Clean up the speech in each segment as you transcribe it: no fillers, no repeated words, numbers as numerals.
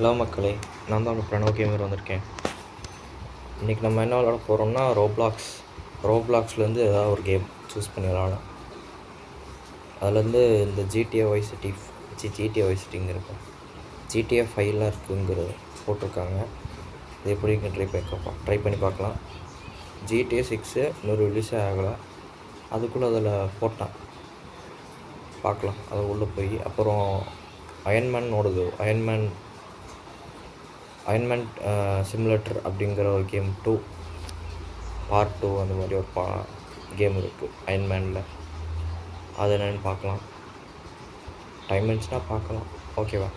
Hello மக்களே, நான் தான் உங்கள் பிரணவ் கேமர் வந்திருக்கேன். இன்றைக்கி நம்ம என்ன விளாட போகிறோம்னா ரோப்ளாக்ஸ்லேருந்து ஏதாவது ஒரு கேம் சூஸ் பண்ணி விளாடலாம். அதுலேருந்து இந்த ஜிடிஏ வைஸ் சிட்டிங்க இருக்கும், ஜிடிஏ 5 இருக்குங்கிறது போட்டிருக்காங்க. இது எப்படி ட்ரை பண்ணி பார்க்கலாம். ஜிடிஏ 6 இன்னொரு ரிலீஸே ஆகலை, அதுக்குள்ளே அதில் போட்டான் பார்க்கலாம். அது உள்ளே போய் அப்புறம் அயன்மேன் ஓடுது, அயன்மேன் சிமுலேட்டர் அப்படிங்கிற ஒரு கேம் 2 பார்ட் 2 அந்த மாதிரி ஒரு கேம் இருக்குது அயன்மேனில். அது என்னென்னு பார்க்கலாம். டைம் இருந்துச்சுன்னா பார்க்கலாம். ஓகேவா?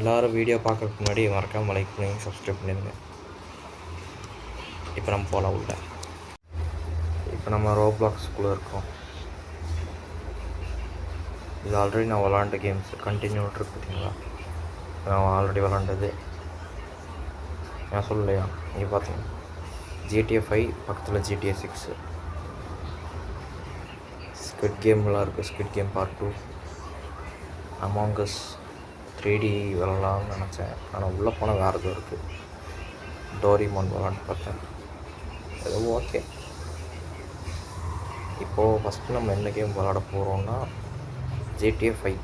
எல்லோரும் வீடியோ பார்க்குறதுக்கு முன்னாடி மறக்காமல் லைக் பண்ணி சப்ஸ்கிரைப் பண்ணிடுங்க. இப்போ நம்ம போகலாம் உள்ள. இப்போ நம்ம ரோப்ளாக்ஸ்குள்ளே இருக்கோம். இது ஆல்ரெடி நான் விளாண்ட கேம்ஸ் கண்டினியூ இருக்கு பார்த்தீங்களா? நான் ஆல்ரெடி விளாண்டது நான் சொல்லலையா? இங்கே பார்த்தீங்கன்னா ஜிடிஏ 5 பக்கத்தில் ஜிடிஏ 6, ஸ்குவிட் கேம்லாம் இருக்குது. Squid game part 2, among us 3D விளாட்லாம்னு நினச்சேன், ஆனால் உள்ளே போனால் வேறு எதுவும் இருக்குது. டோரிமான் விளாண்டு பார்த்தேன், ஏதோ ஓகே. இப்போது ஃபஸ்ட்டு நம்ம என்ன கேம் விளாட போகிறோம்னா ஜிடிஏ 5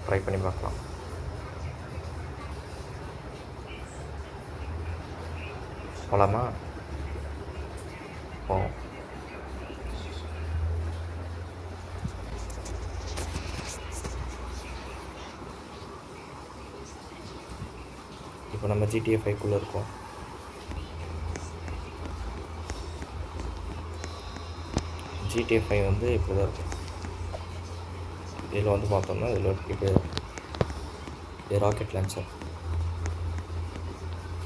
ட்ரை பண்ணி பார்க்கலாம். போகலாமா? போவோம். இப்போ நம்ம ஜிடிஏ 5 இருக்கோம். ஜிடிஏ 5 வந்து இப்படி தான் இருக்கும். இதில் வந்து பார்த்தோம்னா இதில் இப்படி இது ராக்கெட் லான்ச்சர்.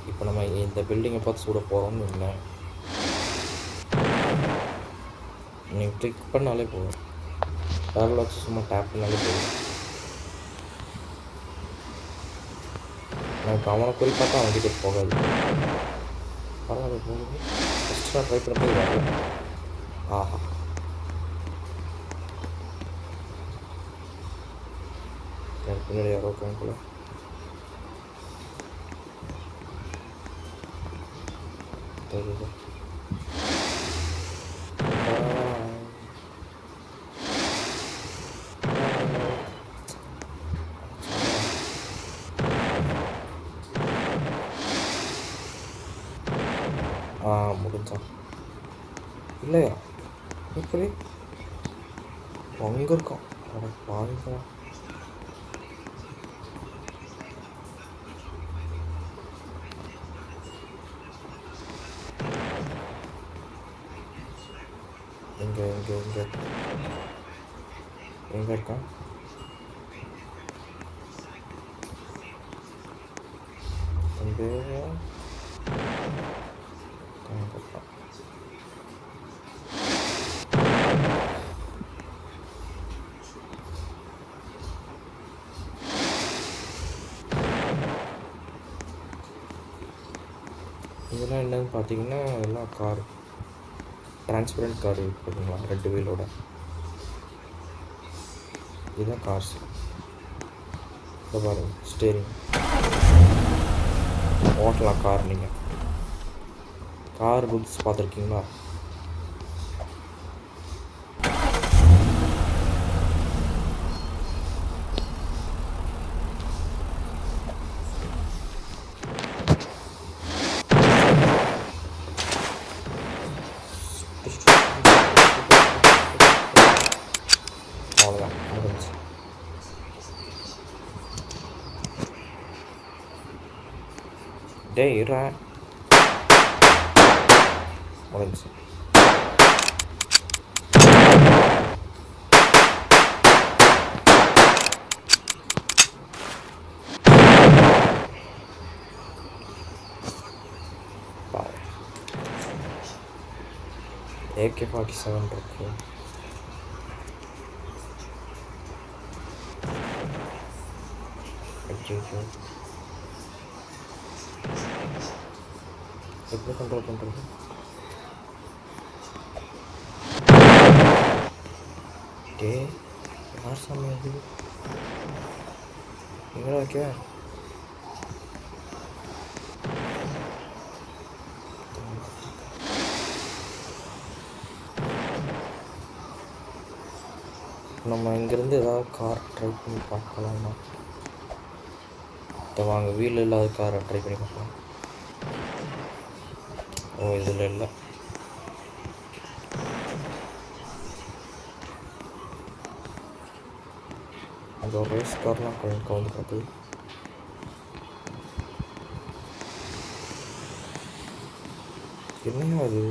இப்போ நம்ம இந்த பில்டிங்கை பார்த்து சூட போகிறோம்னு இல்லை, நீங்கள் கிளிக் பண்ணாலே போதும், டேபிள் வச்சு சும்மா டேப் பண்ணாலே போதும். நான் இப்போ அவனை குறிப்பாக அவன்கிட்ட போகாது, பரவாயில்ல போகுது. ஃபஸ்ட்டு நான் ட்ரை பண்ண போய் வரல. ஆஹா, எனக்கு பின்னாடி யாரோ இருக்காங்க போல. தெரியுது. முடிஞ்சான் இல்லையா? எப்படி அங்கே இருக்கான்? பாருங்க, எங்கே இருக்கான்? இதெல்லாம் என்னன்னு பார்த்தீங்கன்னா எல்லாம் கார், டிரான்ஸ்பரண்ட் கார் இருக்குதுங்களா, 2 வீலோட. இதுதான் கார்ஸ். இதை பாருங்கள், ஸ்டேரிங் ஓட்டலாம் கார். நீங்கள் கார் குட்ஸ் பார்த்துருக்கீங்களா? அவ்வளோதான், முடிஞ்சு. டேய் இருறா, முடிஞ்சு. AK-47 இருக்கு. எப்படி கண்ட்ரோல் பண்ணுறது? டே யார் சாமி அது? எங்கே வைக்க? நம்ம இங்கேருந்து ஏதாவது கார் ட்ரை பண்ணி பார்க்கலாமா? வாங்க, வீல் இல்லாத காரை ட்ரை பண்ணி பார்க்கலாம். ஓ, இதில் இல்லை. அந்த ஒரு ரேஸ் கார்லாம் கவுந்து பார்க்குது. என்னையா அது?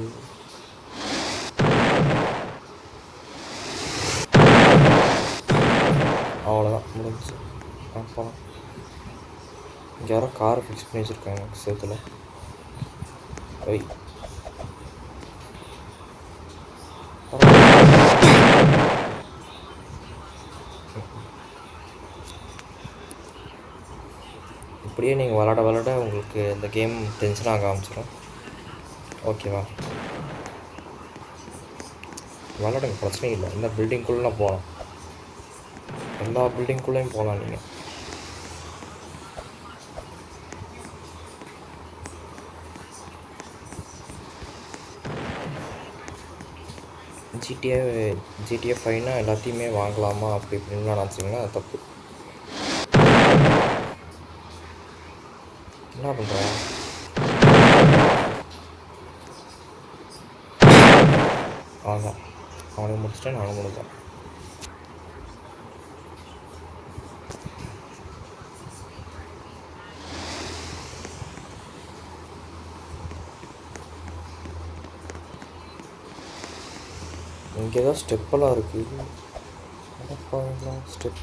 அவ்வளோதான், முடிஞ்சு. போகலாம். இங்கே யாரோ காரை ஃபிக்ஸ் பண்ணி வச்சுருக்காங்க சேத்துல. ஐ, இப்படியே நீங்கள் விளாட விளாட உங்களுக்கு இந்த கேம் டென்ஷன் ஆக ஆரம்பிச்சிடும். ஓகேவா? விளாடுங்க, பிரச்சனை இல்லை. இந்த பில்டிங்குள்ளலாம் போகலாம், எல்லா பில்டிங்குள்ளேயும் போகலாம் நீங்கள். ஜிடிஏ 5னா எல்லாத்தையுமே வாங்கலாமா அப்படி இப்படின்லாம் நினச்சிங்கன்னா அது தப்பு. என்ன பண்ணுற? அதான் அவனுக்கு முடிச்சிட்டேன், நானும் முடிஞ்சேன். இங்கே தான் ஸ்டெப்பெல்லாம் இருக்குது. ஸ்டெப்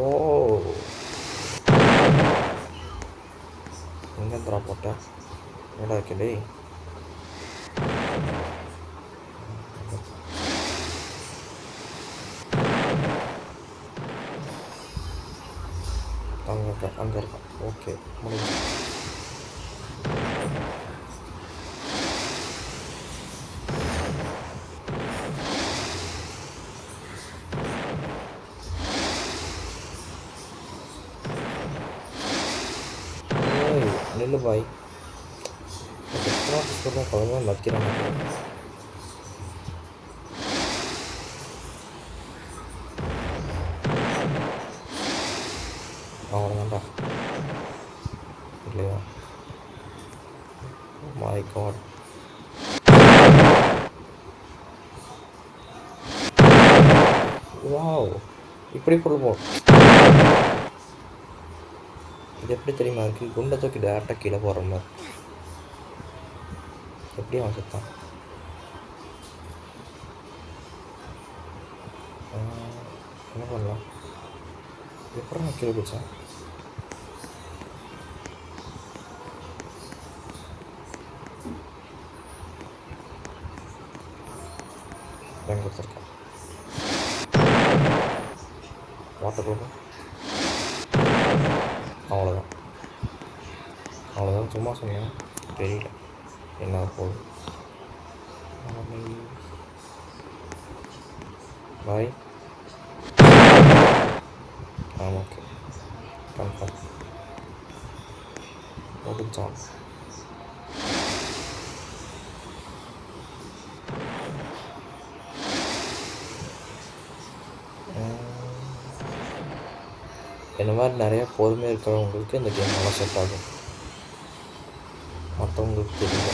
ஓ, எங்கே தரா போட்டேன்? என்னடா இருக்குது? அங்கே இருக்கான். ஓகே, முடிஞ்சு. நில்லு பாய். குழந்தை நக்கிறான். அவ்வளோதான்டா இல்லையா? My God. வாவ், இப்படி போடுவோம். இது எப்படி தெரியுமா இருக்குது? குண்டை தூக்கி டேரெக்டாக கீழே போடுற மாதிரி. எப்படி அவன் செத்தான்? என்ன பண்ணலாம்? எப்படி நான் கீழே பிடிச்சேன்? கொடுத்துருக்கேன். Waterproof. அவ்வளோதான், அவ்வளோதான். சும்மா சொன்னேன், தெரியல என்ன போகுது. பாய். ஓகே, கன்ஃபார்ம் முடிஞ்சான். இந்த மாதிரி நிறையா பொறுமை இருக்கிறவங்களுக்கு இந்த கேம் நல்லா செட் ஆகும், மற்றவங்களுக்கு தெரியல.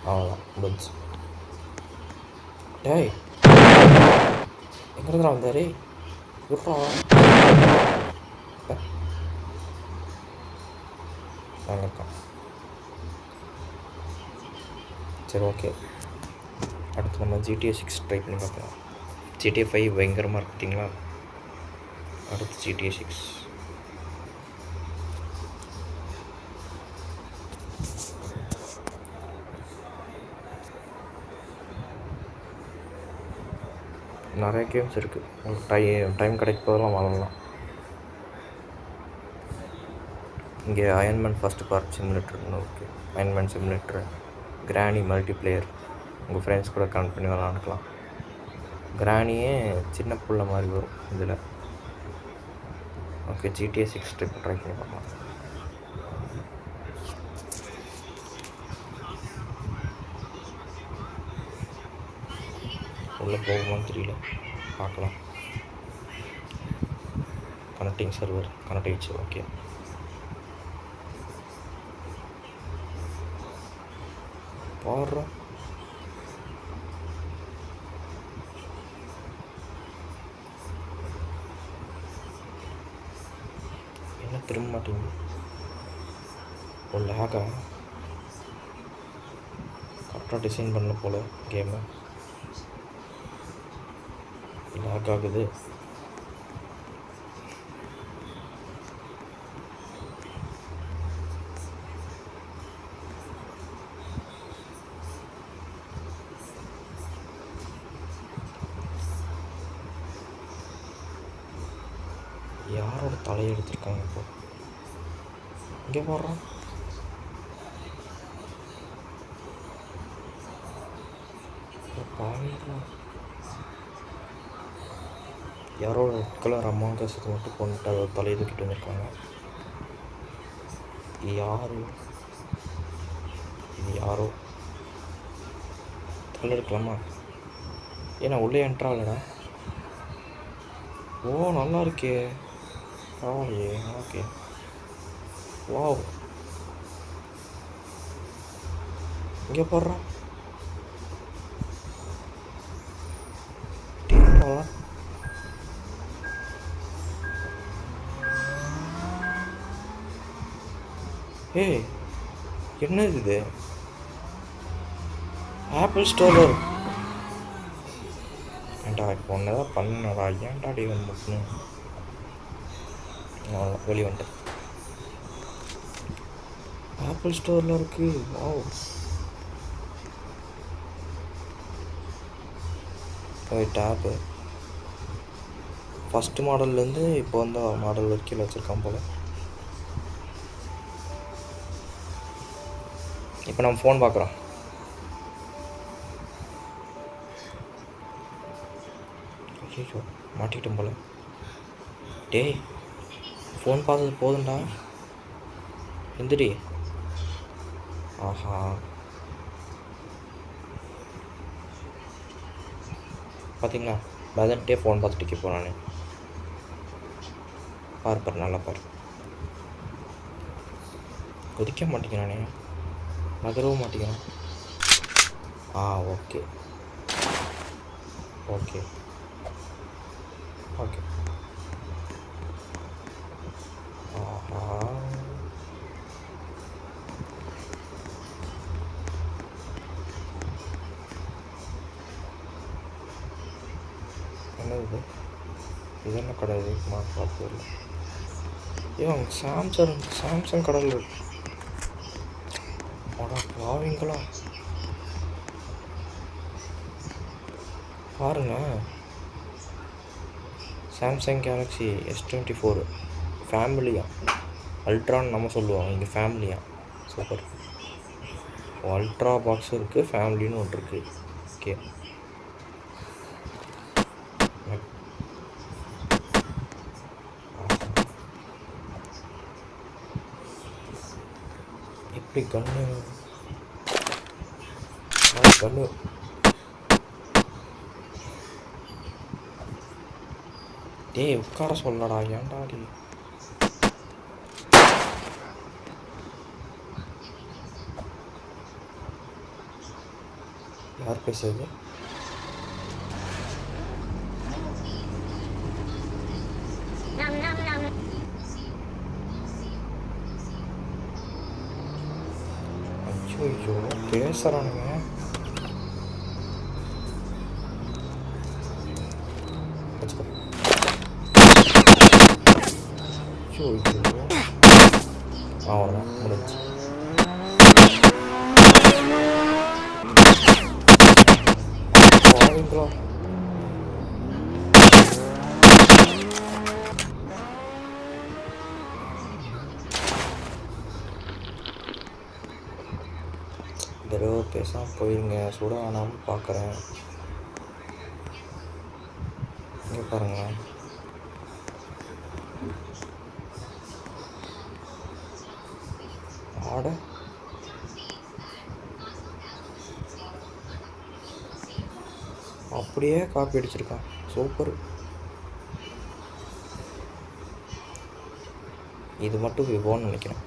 அவ்வளோதான், முடிஞ்சு. டேய், எங்கேருந்துடா வந்தாரு? விட்றா. அங்கே இருக்கான். சரி, ஓகே. அடுத்து நம்ம GTA 6 ட்ரை பண்ணி பார்க்கலாம். GTA 5 பயங்கரமாக இருக்கு பார்த்தீங்களா? அடுத்து GTA 6. நிறைய கேம்ஸ் இருக்குது, உங்களுக்கு டைம் கிடைக்கும் போதெல்லாம் வாங்கலாம். இங்கே அயன்மேன் ஃபஸ்ட்டு பார்ட் சிமுலேட்டர்னு okay, Iron Man simulator, Granny multiplayer, உங்கள் ஃப்ரெண்ட்ஸ் கூட கனெக்ட் பண்ணி விளாண்டுக்கலாம். கிராணியே சின்ன புள்ள மாதிரி வரும் இதில். ஓகே, GTA 6 ட்ரிப் ட்ரை பண்ணி பார்க்கலாம். உள்ளே போகுமான்னு தெரியல, பார்க்கலாம். கனெக்டிங் சர்வர் கனெக்ட் ஆகிடுச்சு. ஓகே, பாடுறோம். என்ன திரும்ப மாட்டேங்குது? ஒரு லேகா? கரெக்டாக டிசைன் பண்ண போல கேமு லேக் ஆகுது. யாரோட தலையை எடுத்திருக்காங்க இப்போ? இங்கே போடுறோம். யாரோட ரெட் கலர் அமாங்கஸுக்கு மட்டும் கொண்டுட்டு அதை தலையை தூக்கிட்டு வந்திருக்காங்க. யாரு இது? யாரோ தலை எடுக்கலாமா? ஏன்னா உள்ளே என்ட்ராகலடா. ஓ, நல்லா இருக்கே, பரவாயில்லையே. Okay, wow. இங்கே போடுறான். ஏய், என்னது இது? ஆப்பிள் ஸ்டோரில் ஏன்டா இப்போ ஒன்று தான் பண்ணடா, ஏன்டா டி வந்து முட்டணும்? வெளியே வந்துட்டேன். ஆப்பிள் ஸ்டோரில் இருக்கு. டேப்பு ஃபஸ்ட்டு மாடல்லேருந்து இப்போ வந்து மாடல் வரைக்கும் வச்சுருக்கான் போல். இப்போ நம்ம ஃபோன் பார்க்குறோம். ஐயோ, மாட்டிக்கிட்டோம் போல். டேய், ஃபோன் பார்த்தது போதுண்டா, எந்திரி. ஆஹா, பார்த்தீங்களா? பதன்ட்டே ஃபோன் பார்த்துட்டு இப்போ நான் பாரு நல்லா பாரு. கொதிக்க மாட்டேங்கிறானே, நகரவும் மாட்டேங்கிறான். Okay okay okay. ஆஹா, என்னது இது? என்ன கடை இது? பார்த்து இல்லை. ஏன் சாம்சங் கடையில் இருக்கு. பாவீங்களா, பாருங்க. சாம்சங் கேலக்ஸி S24 ஃபேமிலியா, அல்ட்ரான்னு நம்ம சொல்லுவோம், இங்கே ஃபேமிலியா. சூப்பர். அல்ட்ரா பாக்ஸும் இருக்குது, ஃபேமிலின்னு ஒன்று இருக்குது. ஓகே, எப்படி கண்ணு டேய் உட்கார சொல்லடா, ஏன்டா டி? யார் பேசுறது? ஐயோ, பேசுறானுங்க. அவ்வளோதான் முடிஞ்சு. தடவை பேசாமல் போயிருங்க, சுட வேணாமல் பார்க்குறேன். பாருங்களேன். ஆட அப்படியே காப்பி அடிச்சிருக்கான். சூப்பர். இது மட்டும் விவோன்னு நினைக்கிறேன்.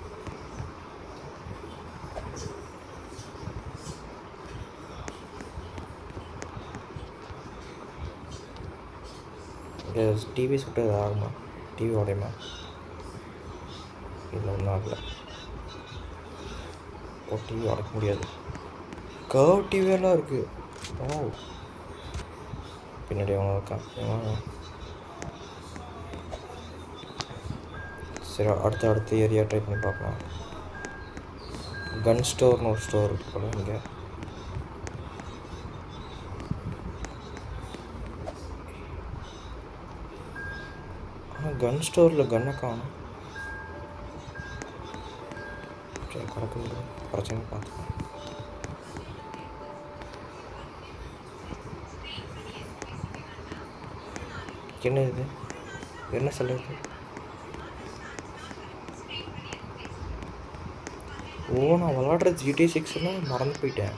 டிவி சுட்டு அது ஆகுமா? டிவி உடையுமா? இல்லை ஒன்றும் ஆகலை. ஓ, டிவி உடைக்க முடியாது. கர்வ் டிவியெல்லாம் இருக்குது. ஓ, பின்னாடி அவன் இருக்கான். சரி, அடுத்த ஏரியா ட்ரை பண்ணி பார்க்கலாம். கன் ஸ்டோர்னு ஒரு ஸ்டோர் இருக்கு போல இங்கே. ஆனால் கன் ஸ்டோரில் கன்னை காணும். சரி, கிடக்கு பிரச்சனை பார்த்துக்கலாம். என்ன இது? என்ன சொல்லுது? ஓ, நான் விளாடுற GTA 6 மறந்து போயிட்டேன்.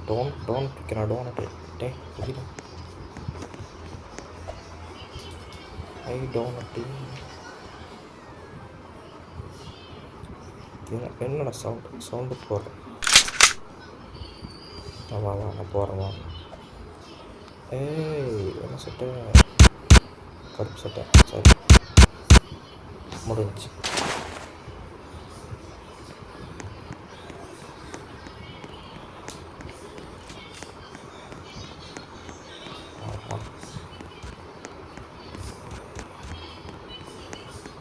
Don't டே புரியல. என்னோட சவுண்டு போடுறேன். வா நான் போகிறேன். ஏய், என்ன சட்டை? கருப்பு சட்டை. சரி, முடிஞ்சிச்சு.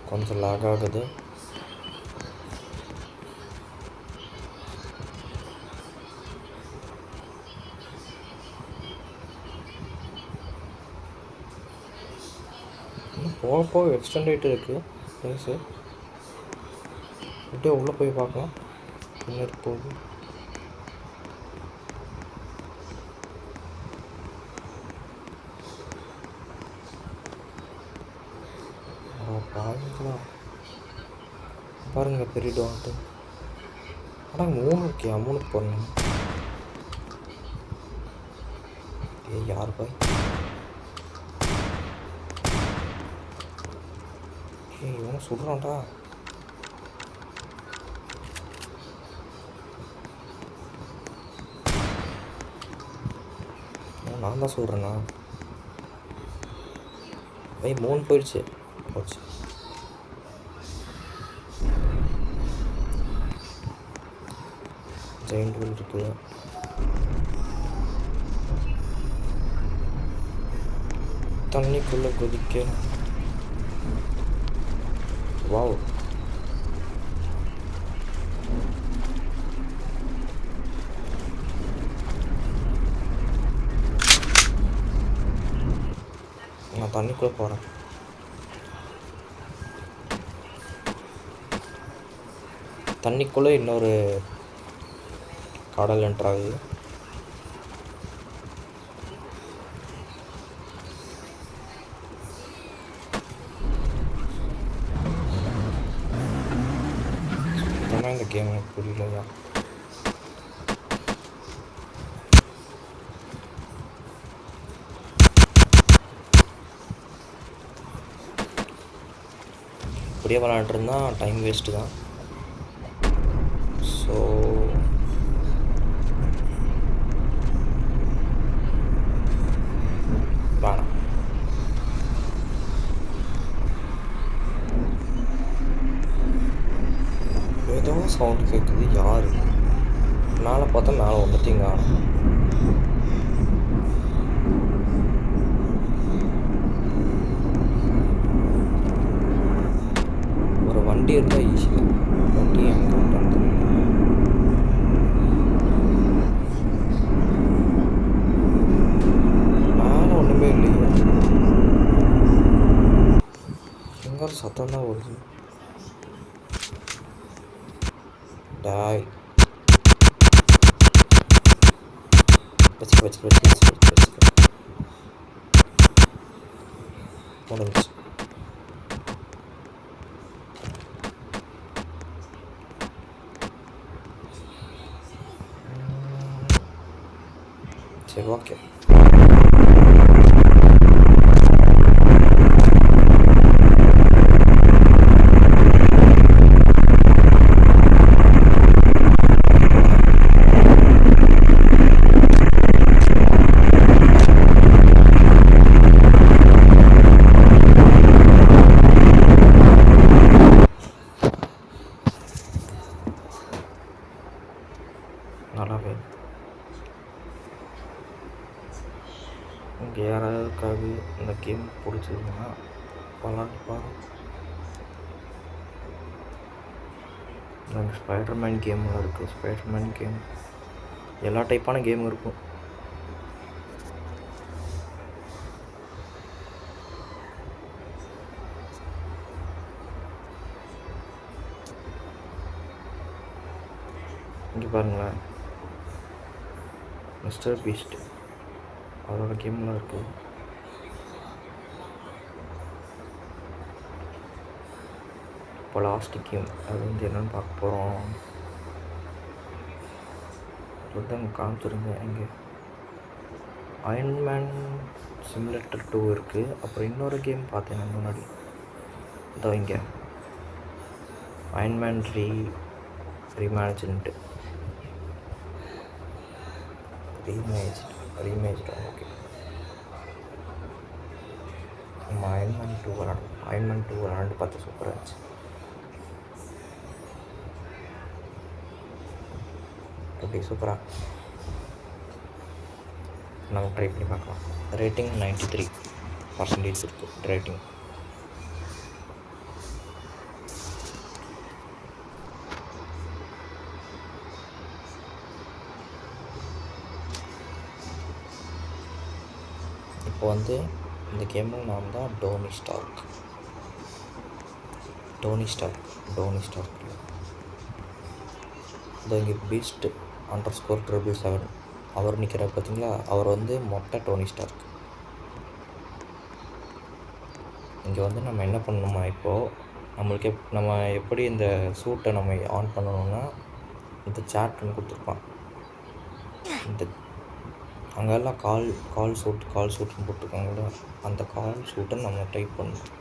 கொஞ்சம் லாக் ஆகுது. போக எக்ஸ்டெண்ட் ஆகிட்டு இருக்குது ப்ளேஸு. அப்படியே உள்ளே போய் பார்க்கலாம். பின்னாடி போகுது. பாருங்க, பெரிய டோன்ட்டு. ஆனால் 3 இருக்கே, 3க்கு போடணும். யார் பாய்? இவனை சுடுறான்டா. நான் தான் சொல்கிறேண்ணா. 3 போயிடுச்சு. போச்சு. ஜெயிண்ட் வீல் இருக்குது. தண்ணிக்குள்ளே கொதிக்க. வாவ், நான் தண்ணிக்குள்ளே போகிறேன். தண்ணிக்குள்ளே இன்னொரு கடல் என்ட்ராகுது. இந்த கேம் எனக்கு புரியலையா? இப்படியே விளாண்டுருந்தா டைம் வேஸ்ட்டு தான். ஸோ வேணாம். ஏதோ சவுண்டு கேட்குது. யார்? மேலே பார்த்தா மேலே வந்துட்டீங்க. ஒரு வண்டி இருந்தால் ஈஸியாக. வண்டி எங்கே பண்ணுறது? மேலே ஒன்றுமே இல்லையா? எங்கே சத்தம் தான் வருது. டாய் வச்சுக்க முடிஞ்சிச்சு. சரி ஓகே. நல்லாவே இங்கே யாராவதுக்காக இந்த கேம் பிடிச்சதுன்னா விளாண்டு பாரு. எனக்கு ஸ்பைடர்மேன் கேம்லாம் இருக்குது. ஸ்பைடர்மேன் கேம் எல்லா டைப்பான கேம் இருக்கும். இங்கே பாருங்களேன், மிஸ்டர் பீஸ்ட் அதோட கேம்லாம் இருக்குது. இப்போ லாஸ்ட் கேம் அது வந்து என்னென்னு பார்க்க போகிறோம். அதுதான் காமிச்சிருங்க. இங்கே அயன்மேன் சிமுலேட்டர் 2 இருக்குது. அப்புறம் இன்னொரு கேம் பார்த்தேன் நான் முன்னாடி, இதோ இங்கே அயன்மேன் ரீமேஜ்டு ஓகே. நம்ம அயன்மேன் 2 விளாண்டு பார்த்து சூப்பராக இருந்துச்சு. அப்படி சூப்பராக நம்ம ட்ரை பண்ணி பார்க்கலாம். ரேட்டிங் 93% இருக்குது ரேட்டிங். இப்போ வந்து இந்த கேமில் நான் தான் டோனி ஸ்டார்க். இந்த இங்கே பீஸ்ட் _7 அவர் நிற்கிறார் பார்த்தீங்களா, அவர் வந்து மொட்டை டோனி ஸ்டார்க். இங்கே வந்து நம்ம என்ன பண்ணணுமா, இப்போது நம்மளுக்கு நம்ம எப்படி இந்த சூட்டை நம்ம ஆன் பண்ணணும்னா, இந்த சேட்னு கொடுத்துருப்பான். இந்த அங்கெல்லாம் கால் சூட்னு போட்டிருக்காங்களா, அந்த கால் சூட்டை நம்ம டைப் பண்ணணும்.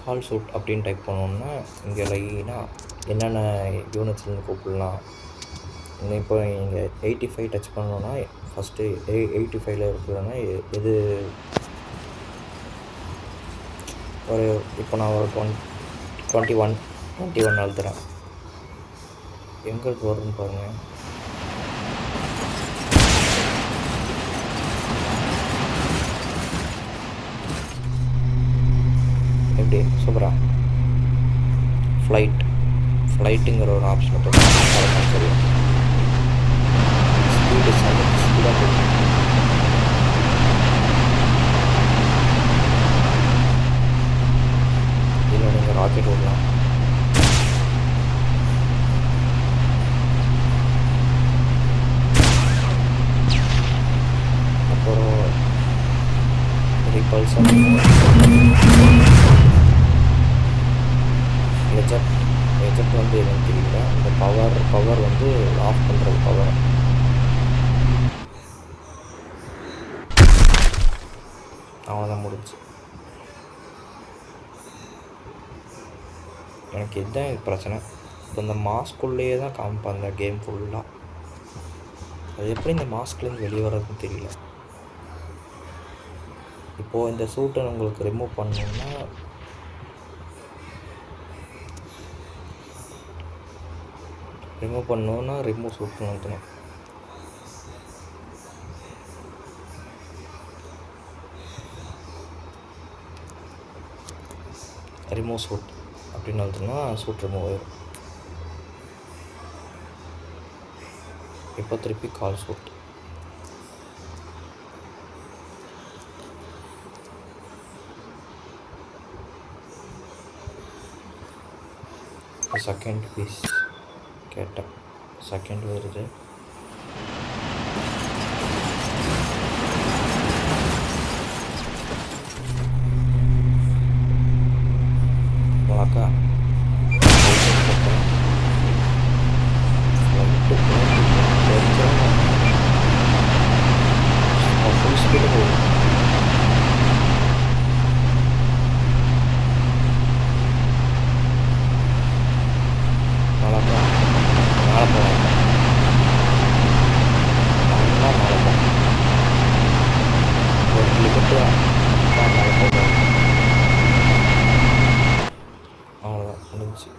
கால் சூட் அப்படின்னு டைப் பண்ணோம்னா இங்கே லைனாக என்னென்ன யூனிட்ஸ்லேருந்து கூப்பிடலாம். இப்போ இங்கே 85 டச் பண்ணோன்னா ஃபஸ்ட்டு 85ல் இருக்குதுன்னா எது ஒரு, இப்போ நான் ஒரு 21 அழுத்துறேன். எங்கே வருதுன்னு பாருங்கள். எப்படி சூப்பராக ஃப்ளைட்டுங்கிற ஒரு ஆப்ஷனை போட்டு தெரியும். ஸ்பீடாக போகும். இதில் நீங்கள் ராக்கெட் விடலாம். அப்புறம் ரிபல்சன் எஜெக்ட் வந்து எதுவும் தெரியல. இந்த பவர் வந்து ஆஃப் பண்ணுறது பவர். அவ்வளோதான் முடிஞ்சு. எனக்கு இதுதான் பிரச்சனை. இப்போ இந்த மாஸ்க்குள்ளேயே தான் காமிப்பேன் அந்த கேம் ஃபுல்லாக. அது எப்படி இந்த மாஸ்க்லேருந்து வெளியே வர்றதுன்னு தெரியல. இப்போது இந்த சூட்டை உங்களுக்கு ரிமூவ் பண்ணணுன்னா ரிமூவ் சூட் பண்ணணும். ரிமூவ் சூட் அப்படின்னு அழுத்தினா சூட் ரிமூவ் ஆயிடும். இப்போ திருப்பி கால் சூட். செகண்ட் பீஸ் கேட்டேன். செகண்ட் வருது. மிளகா ஃபுல் ஸ்பீடு போகும். மிளகா மேலே போகலாம். நல்லா மேலே போகும். ஒரு லிமிட்டு தான் மேலே போகும். அவ்வளோதான் முடிஞ்சு.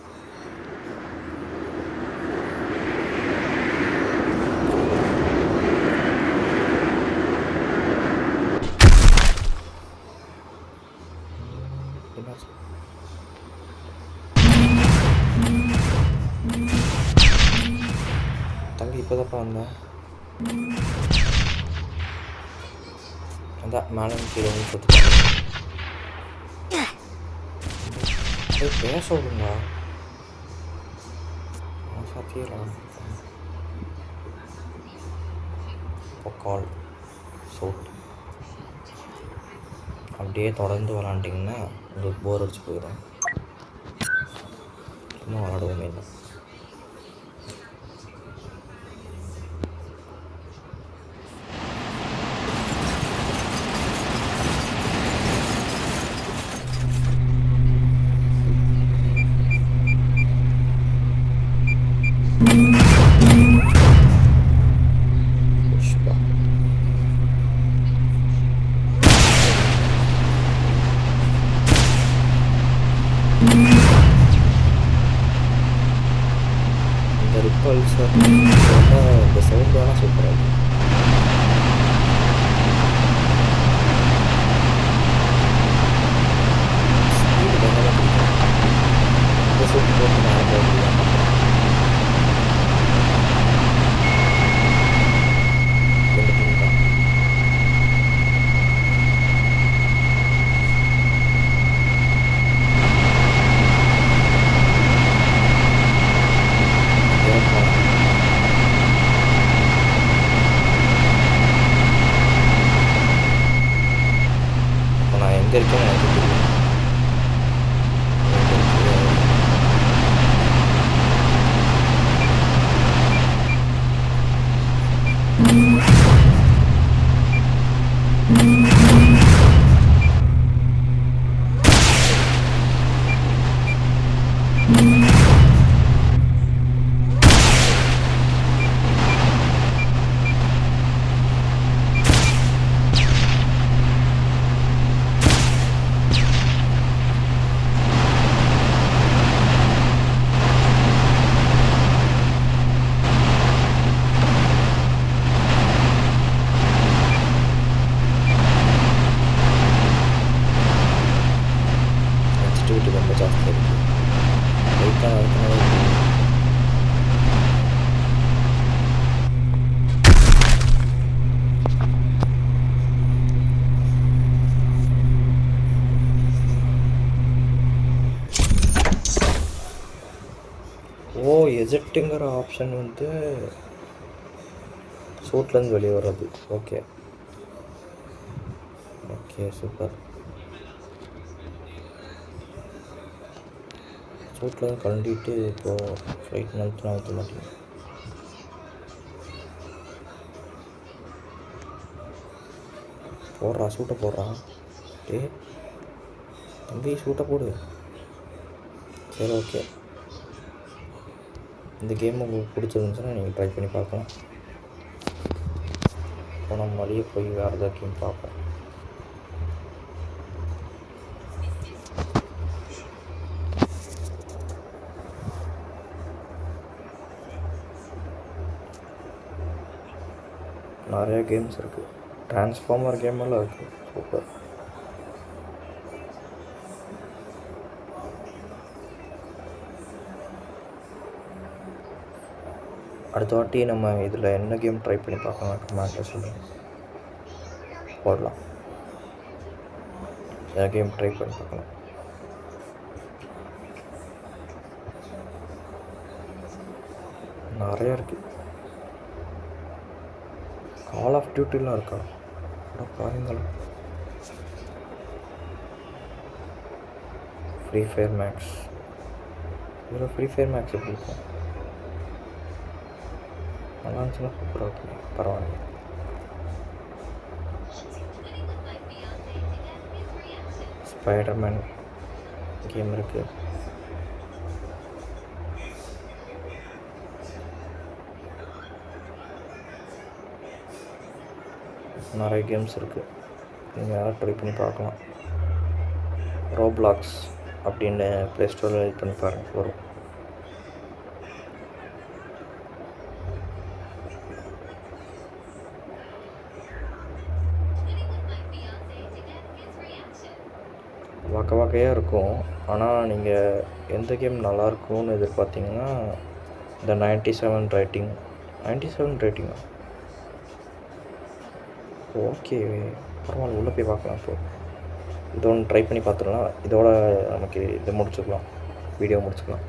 தம்பி இப்போதான்ப்பா வந்தேன். அதான் மேலே கீழே வந்து கொடுத்துட்டேன். பேச விடுங்க சாத்தியலாம். கால் சவுட் அப்படியே தொடர்ந்து விளாண்டிங்கன்னா உங்களுக்கு போர் அடிச்சு போயிடும். சும்மா விளாடுவோமே இல்லை. இந்த ரிப்பல்சர் இந்த சவுண்ட் வேணால் சூப்பராக இருக்கும். ஸ்பீடு பயங்கரமாக பிடிக்கும். இந்த சவுண்ட் போட்டு மேலே போக முடியாது. எங்கே இருக்கேன்னு எனக்கு தெரியும். ரொம்ப ஜாஸ்தியாக இருக்குது. லைட்டாக எஜெக்ட்டுங்கிற ஆப்ஷன் வந்து சூட்லேருந்து வெளியே வர்றது. Okay okay super. சூட்டில் கழண்டிட்டு இப்போது ஃப்ளைட் நழுத்துனா ஊற்ற மாட்டேங்க. போடுறா சூட்டை போடுறா. டே தம்பி சூட்டை போடு. சரி ஓகே. இந்த கேம் உங்களுக்கு பிடிச்சிருந்துச்சுன்னா நீங்கள் ட்ரை பண்ணி பார்க்கலாம். போன மாதிரியே போய் வேறு ஏதாவது கேம் பார்ப்போம். நிறைய கேம்ஸ் இருக்குது. டிரான்ஸ்ஃபார்மர் கேமெல்லாம் இருக்குது. சூப்பர். அடுத்த வாட்டி நம்ம இதில் என்ன கேம் ட்ரை பண்ணி பார்க்கலாம் கமெண்ட்டில் சொல்லுங்கள். போடலாம். கேம் ட்ரை பண்ணி பார்க்கலாம். நிறையா இருக்குது. கால் ஆஃப் டியூட்டிலாம் இருக்கா? பாருங்களா. Free fire max. இதில் ஃப்ரீ ஃபயர் மேக்ஸ் எப்படி இருக்கும்? நல்லா இருந்துச்சுன்னா சூப்பராக இருக்கும். பரவாயில்ல. ஸ்பைடர்மேன் கேம் இருக்குது. நிறைய கேம்ஸ் இருக்குது. நீங்கள் யாரும் ட்ரை பண்ணி பார்க்கலாம். ரோப்ளாக்ஸ் அப்படின்னு ப்ளே ஸ்டோரில் இது பண்ணி பாருங்கள், வரும். வகையாக இருக்கும். ஆனால் நீங்கள் எந்த கேம் நல்லாயிருக்கும்னு எதிர்பார்த்தீங்கன்னா இந்த 97 ரேட்டிங். 97 ரேட்டிங்கா? ஓகே, பரவாயில்ல. உள்ளே போய் பார்க்கலாம். இப்போது இது ஒன்று ட்ரை பண்ணி பார்த்துடலாம். இதோட நமக்கு இதை முடிச்சுக்கலாம், வீடியோ முடிச்சுக்கலாம்.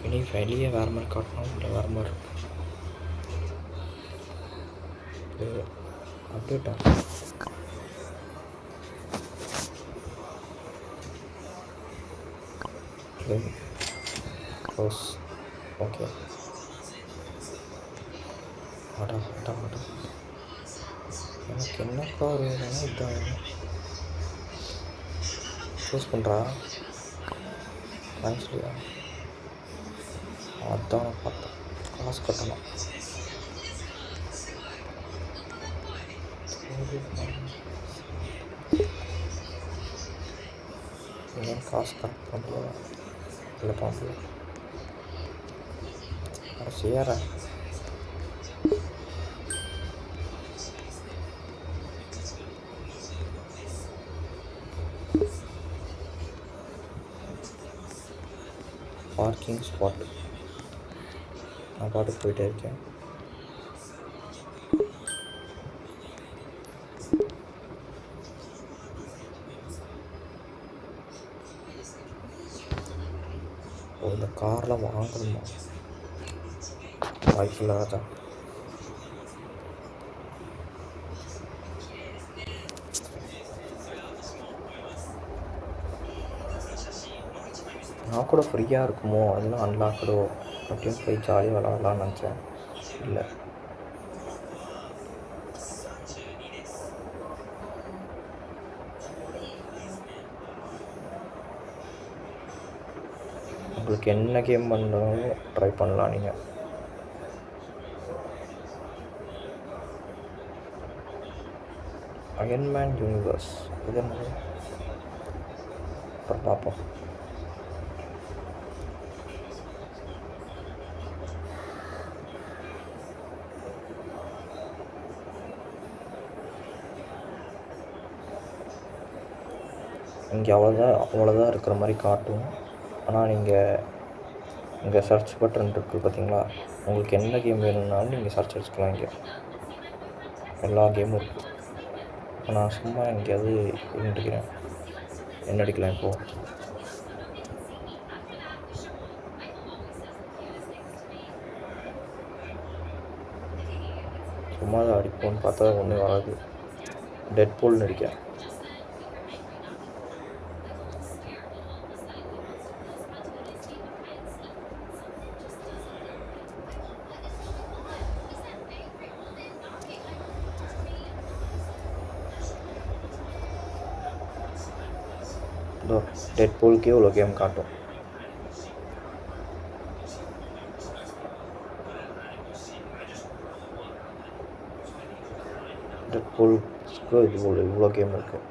இனி வெளியே வேறு மாதிரி காட்டணும், இல்லை வேறு மாதிரி இருக்கும். அப்டேட்டா? க்ளோஸ். ஓகே. அடா அடா அடா, எனக்கு என்ன கார் வேணும்னா இதான் க்ளோஸ் பண்ணுறா. ஆக்சுவலியா அதான் பார்த்தேன். காசு கட்டணும். ஏன் காசு கரெக்ட் பண்ணல? இல்லை பண்ணல. சேர பார்க்கிங் ஸ்பாட். நான் பாட்டுக்கு போயிட்டே இருக்கேன். இந்த காரில் வாங்கணுமா? வாய்ப்பு இல்லாத. நான் கூட ஃப்ரீயாக இருக்குமோ, அதெல்லாம் அன்லாக்கடோ அப்படின்னு போய் ஜாலியாக விளாட்லான்னு நினச்சேன். இல்லை, உங்களுக்கு என்ன கேம் பண்ணாலும் ட்ரை பண்ணலாம். நீங்கள் அயன்மேன் யூனிவர்ஸ் இது என்னது? அப்புறம் பார்ப்போம். இங்கே அவ்வளோதான் இருக்கிற மாதிரி காட்டும். ஆனால் நீங்கள் இங்கே சர்ச் பட்டன் இருக்குது பார்த்தீங்களா? உங்களுக்கு என்ன கேம் வேணும்னாலும் நீங்கள் சர்ச் அடிச்சுக்கலாம். இங்கே எல்லா கேமும் இருக்குது. நான் சும்மா எங்கேயாவது இருந்துக்கிறேன். என்ன அடிக்கலாம் இப்போது? சும்மா அதை அடிப்போன்னு பார்த்தா ஒன்றும் வராது. டெட் பூல்னு அடிக்கிறேன். டெட் பூலுக்கே இவ்வளோ கேம் காட்டும். டெட் பூலுக்கு இவ்வளோ கேம் இருக்குது.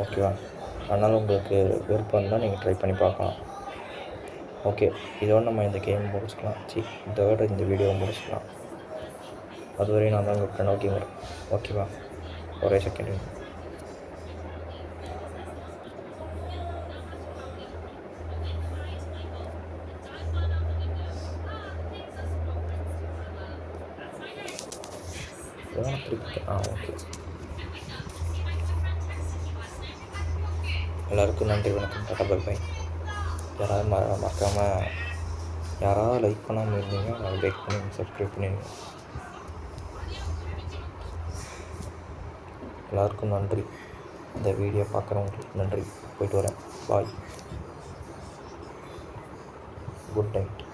ஓகேவா? அதனால் உங்களுக்கு விருப்பம் இருந்தால் நீங்கள் ட்ரை பண்ணி பார்க்கலாம். ஓகே, இதோட நம்ம இந்த கேம் முடிச்சுக்கலாம். இதோட இந்த வீடியோ முடிச்சுக்கலாம். அதுவரையும் நான் தான் உங்கள் ஃப்ரெண்ட் கேமர். ஓகேவா? ஒரே செகண்ட். ஃபோனை திருப்பி ஓகே. எல்லாருக்கும் நன்றி, வணக்கம், டாடா, பை பை. யாராவது மறக்காமல் யாராவது லைக் பண்ணாமல் இருந்தீங்க, லைக் பண்ணி சப்ஸ்கிரைப் பண்ணிடுங்க. எல்லாருக்கும் நன்றி. இந்த வீடியோ பார்க்குறவங்களுக்கு நன்றி. போயிட்டு வரேன். பாய். Good night.